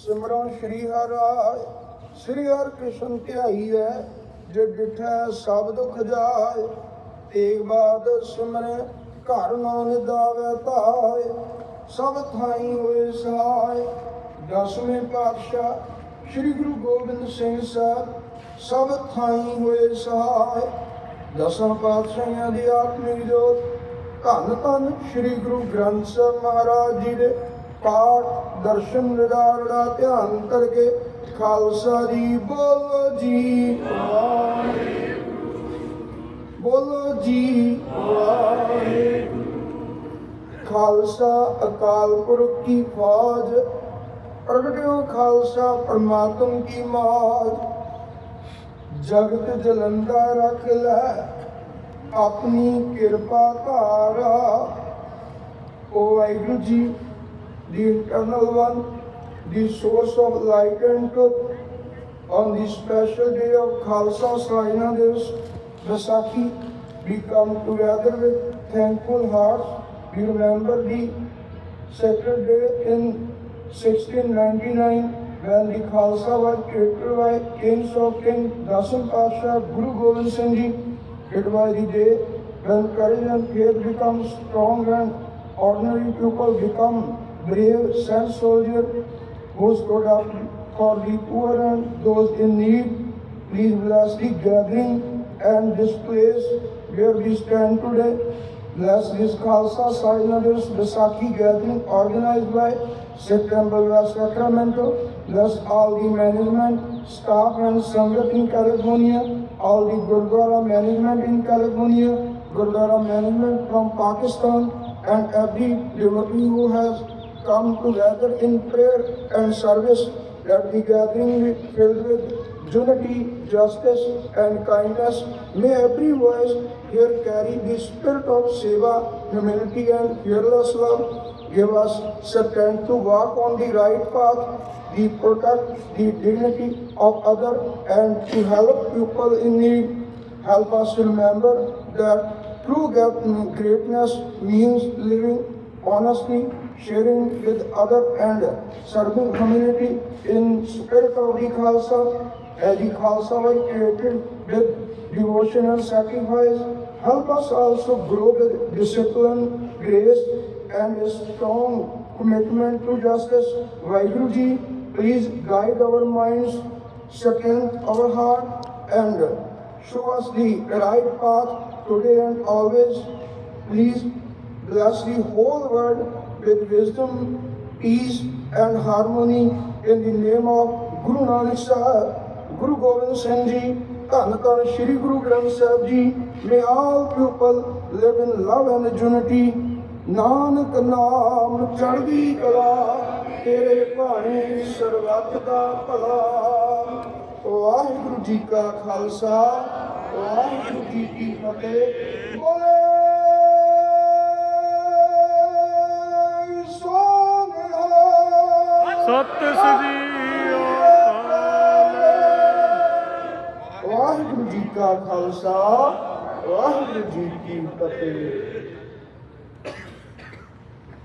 सिमरन श्री हर राय श्री हर कृष्ण ध्याई है जे डिठै सब दुख जाए तेग बाद सिमरे घर नान दावे ताए सब थाई होए सहाय। दसवें पातशाह श्री गुरु गोबिंद सिंह साहब सब थाई होए सहाय। दसां पातशाहियां दी आत्मिक जोत धन धन श्री गुरु ग्रंथ साहब महाराज जी दे पाठ दर्शन निराड़ा ध्यान करके खालसा जी बोलो जी बोलो जी खालसा अकाल पुरख की फौज प्रगट्यो खालसा परमात्म की मौज। जगत जलंदा रख लै अपनी किरपा धारा। ओ Waheguru ji, the eternal one, the source of light and truth, on the special day of Khalsa Srina Divas, Vaisakhi, we come together with thankful hearts. We remember the sacred day in 1699 when the Khalsa was created by Kings of Kings, Dasam Pasha, Guru Gobind Singh Ji. It was the day when courage and faith become strong and ordinary people become brave, saint soldiers who stood up for the poor and those in need. Please bless the gathering and this place where we stand today. Bless this Khalsa Sainadas Vaisakhi gathering organized by Sikh Temple West Sacramento. Bless all the management, staff and Sangat in California, all the Gurdwara management in California, Gurdwara management from Pakistan, and every devotee who has come together in prayer and service. Let the gathering be filled with unity, justice and kindness. May every voice here carry the spirit of seva, humility and fearless love. Give us strength to walk on the right path, to protect the dignity of others and to help people in need. Help us remember that true greatness means living honestly, sharing with others and serving humanity in spirit of the Khalsa. As the Khalsa was created with devotion and sacrifice, help us also grow with discipline, grace and a strong commitment to justice. Vaheguru Ji, please guide our minds, strengthen our heart and show us the right path today and always. Please bless the whole world with wisdom, peace and harmony in the name of Guru Nanak Sahib, Guru Gobind Singh Ji, Dhan Dhan Shri Guru Granth Sahib Ji. May all people live in love and unity. Nanak नाम चढ़दी कला तेरे भाने सर्वत दा भला। वाहिगुरु जी का खालसा वाहिगुरु जी की फतेह। बोले सत्य श्री वाहिगुरु जी का खालसा वाहिगुरु जी की फतेह।